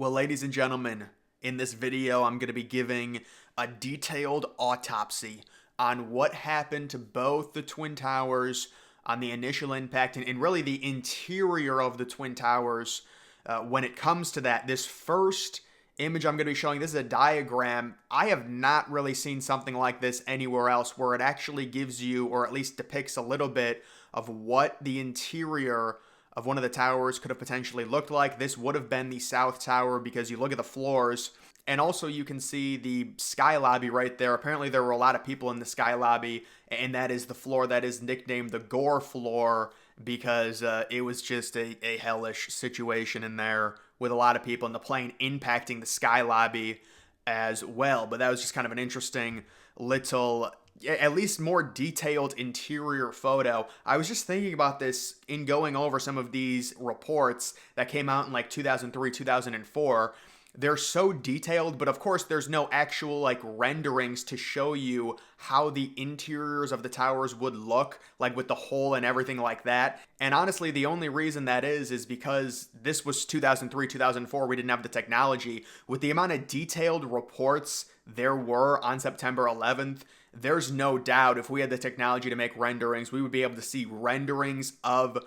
Well, ladies and gentlemen, in this video, I'm going to be giving a detailed autopsy on what happened to both the Twin Towers on the initial impact and really the interior of the Twin Towers. When it comes to that, this first image I'm going to be showing, this is a diagram. I have not really seen something like this anywhere else where it actually gives you, or at least depicts a little bit of what the interior of one of the towers could have potentially looked like. This would have been the South Tower because you look at the floors, and also you can see the sky lobby right there. Apparently there were a lot of people in the sky lobby, and that is the floor that is nicknamed the Gore floor because it was just a hellish situation in there with a lot of people and the plane impacting the sky lobby as well. But that was just kind of an interesting little, at least more detailed interior photo. I was just thinking about this in going over some of these reports that came out in like 2003, 2004. They're so detailed, but of course there's no actual like renderings to show you how the interiors of the towers would look, like with the hole and everything like that. And honestly, the only reason that is because this was 2003, 2004, we didn't have the technology. With the amount of detailed reports there were on September 11th, there's no doubt if we had the technology to make renderings, we would be able to see renderings of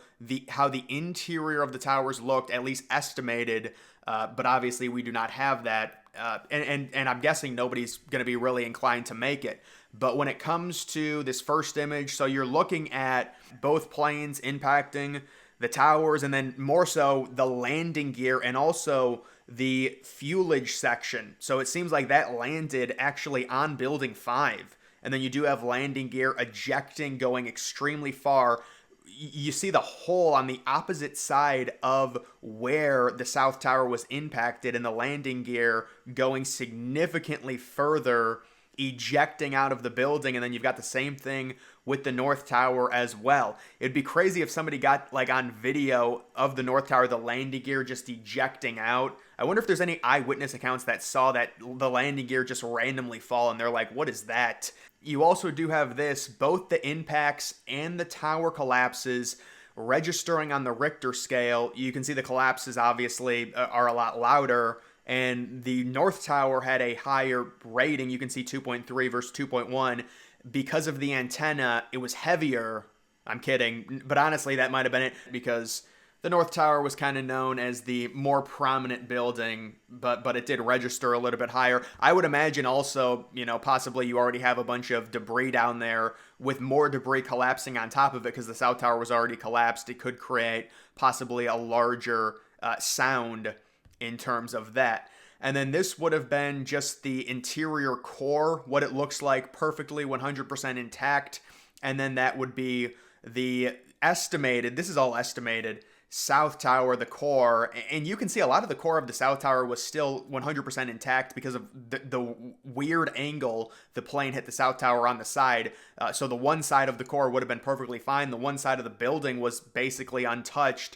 how the interior of the towers looked, at least estimated. But obviously we do not have that. And I'm guessing nobody's going to be really inclined to make it. But when it comes to this first image, so you're looking at both planes impacting the towers, and then more so the landing gear and also the fuelage section. So it seems like that landed actually on Building 5. And then you do have landing gear ejecting, going extremely far. You see the hole on the opposite side of where the South Tower was impacted, and the landing gear going significantly further, ejecting out of the building. And then you've got the same thing with the North Tower as well. It'd be crazy if somebody got like on video of the North Tower, the landing gear just ejecting out. I wonder if there's any eyewitness accounts that saw that the landing gear just randomly fall and they're like, what is that? You also do have this, both the impacts and the tower collapses registering on the Richter scale. You can see the collapses obviously are a lot louder, and the North Tower had a higher rating. You can see 2.3 versus 2.1. Because of the antenna, it was heavier. I'm kidding, but honestly that might have been it, because the North Tower was kind of known as the more prominent building, but it did register a little bit higher. I would imagine also, possibly you already have a bunch of debris down there with more debris collapsing on top of it because the South Tower was already collapsed. It could create possibly a larger sound in terms of that. And then this would have been just the interior core, what it looks like perfectly 100% intact. And then that would be the estimated, this is all estimated, South Tower, the core, and you can see a lot of the core of the South Tower was still 100% intact because of the weird angle the plane hit the South Tower on the side. So the one side of the core would have been perfectly fine. The one side of the building was basically untouched.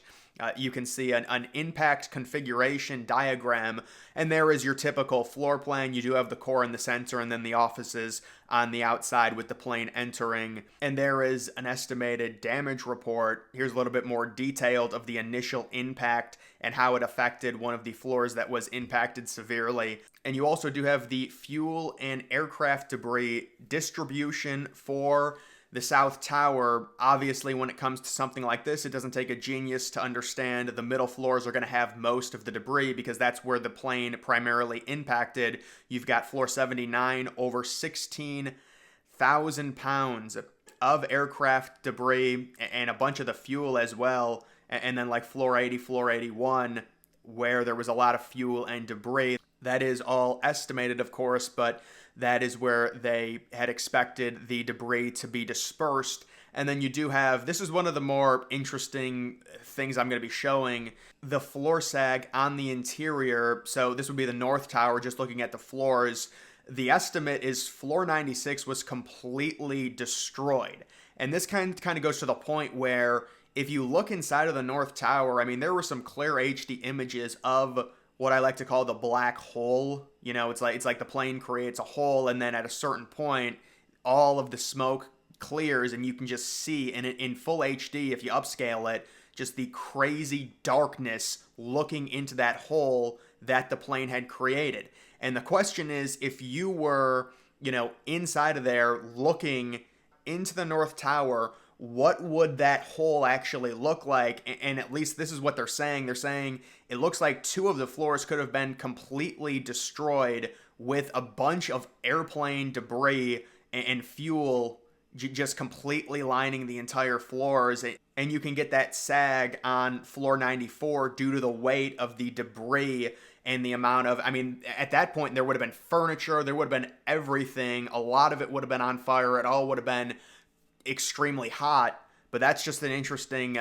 You can see an impact configuration diagram, and there is your typical floor plan. You do have the core in the center and then the offices on the outside with the plane entering. And there is an estimated damage report. Here's a little bit more detailed of the initial impact and how it affected one of the floors that was impacted severely. And you also do have the fuel and aircraft debris distribution for the South Tower. Obviously, when it comes to something like this, it doesn't take a genius to understand the middle floors are going to have most of the debris because that's where the plane primarily impacted. You've got floor 79, over 16,000 pounds of aircraft debris and a bunch of the fuel as well. And then like floor 80, floor 81, where there was a lot of fuel and debris. That is all estimated, of course, but that is where they had expected the debris to be dispersed. And then you do have, this is one of the more interesting things I'm going to be showing, the floor sag on the interior. So this would be the North Tower, just looking at the floors. The estimate is floor 96 was completely destroyed. And this kind of goes to the point where if you look inside of the North Tower, I mean, there were some clear HD images of what I like to call the black hole. It's like the plane creates a hole, and then at a certain point, all of the smoke clears, and you can just see in full HD, if you upscale it, just the crazy darkness looking into that hole that the plane had created. And the question is, if you were, inside of there looking into the North Tower, what would that hole actually look like? And at least this is what they're saying. They're saying it looks like two of the floors could have been completely destroyed with a bunch of airplane debris and fuel just completely lining the entire floors. And you can get that sag on floor 94 due to the weight of the debris and the amount of, at that point, there would have been furniture, there would have been everything. A lot of it would have been on fire. It all would have been extremely hot. But that's just an interesting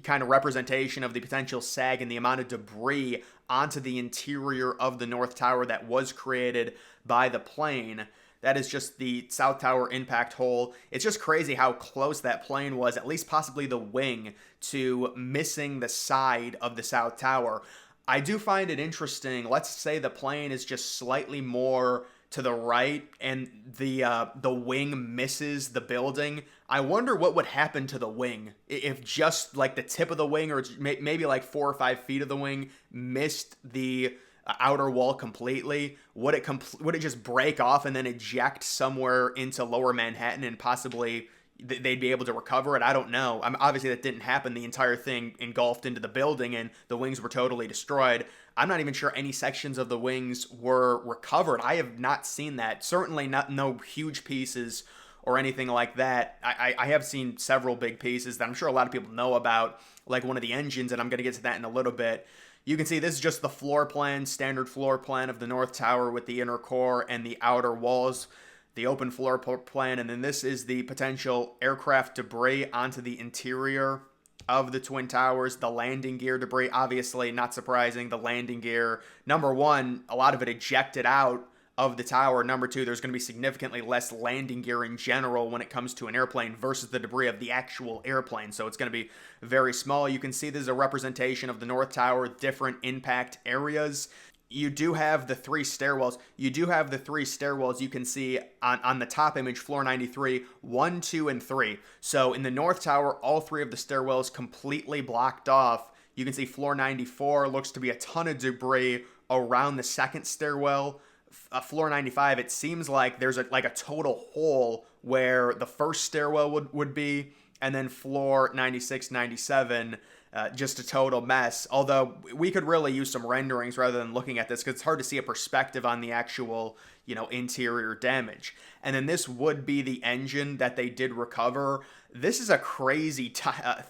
kind of representation of the potential sag and the amount of debris onto the interior of the North Tower that was created by the plane. That is just the South Tower impact hole. It's just crazy how close that plane was, at least possibly the wing, to missing the side of the South Tower. I do find it interesting. Let's say the plane is just slightly more to the right and the wing misses the building. I wonder what would happen to the wing if just like the tip of the wing or maybe like 4 or 5 feet of the wing missed the outer wall completely. Would it just break off and then eject somewhere into lower Manhattan and possibly they'd be able to recover it? I don't know. Obviously that didn't happen. The entire thing engulfed into the building and the wings were totally destroyed. I'm not even sure any sections of the wings were recovered. I have not seen that. Certainly no huge pieces or anything like that. I have seen several big pieces that I'm sure a lot of people know about, like one of the engines, and I'm going to get to that in a little bit. You can see this is just the floor plan, standard floor plan of the North Tower with the inner core and the outer walls, the open floor plan, and then this is the potential aircraft debris onto the interior of the Twin Towers, the landing gear debris. Obviously, not surprising, the landing gear, number one, a lot of it ejected out of the tower. Number two, there's going to be significantly less landing gear in general when it comes to an airplane versus the debris of the actual airplane. So it's going to be very small. You can see this is a representation of the North Tower, different impact areas. You do have the three stairwells. You can see on the top image, floor 93, 1, 2, and 3. So in the North Tower, all three of the stairwells completely blocked off. You can see floor 94 looks to be a ton of debris around the second stairwell. Floor 95, it seems like there's a total hole where the first stairwell would be, and then floor 96, 97, just a total mess. Although we could really use some renderings rather than looking at this because it's hard to see a perspective on the actual, interior damage. And then this would be the engine that they did recover. This is a crazy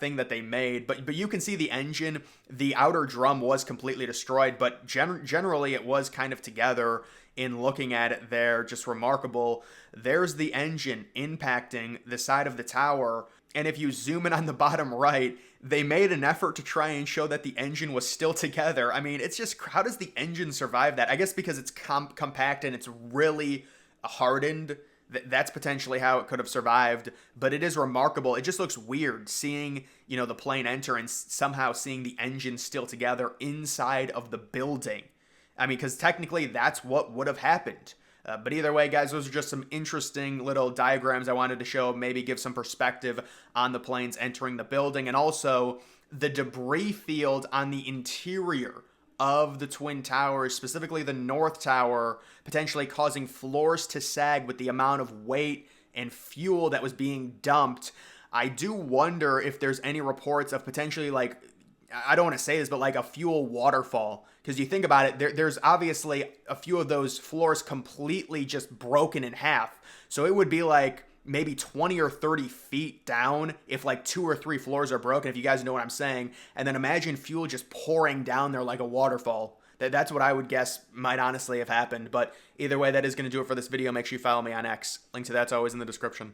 thing that they made, but you can see the engine. The outer drum was completely destroyed, but generally it was kind of together. In looking at it there, just remarkable. There's the engine impacting the side of the tower. And if you zoom in on the bottom right, they made an effort to try and show that the engine was still together. It's just, how does the engine survive that? I guess because it's compact and it's really hardened. That's potentially how it could have survived. But it is remarkable. It just looks weird seeing, the plane enter and somehow seeing the engine still together inside of the building. Because technically that's what would have happened. But either way, guys, those are just some interesting little diagrams I wanted to show, maybe give some perspective on the planes entering the building, and also the debris field on the interior of the Twin Towers, specifically the North Tower, potentially causing floors to sag with the amount of weight and fuel that was being dumped. I do wonder if there's any reports of potentially, I don't want to say this, but like a fuel waterfall. Because you think about it, there's obviously a few of those floors completely just broken in half. So it would be like maybe 20 or 30 feet down if like 2 or 3 floors are broken, if you guys know what I'm saying. And then imagine fuel just pouring down there like a waterfall. That's what I would guess might honestly have happened. But either way, that is going to do it for this video. Make sure you follow me on X. Link to that's always in the description.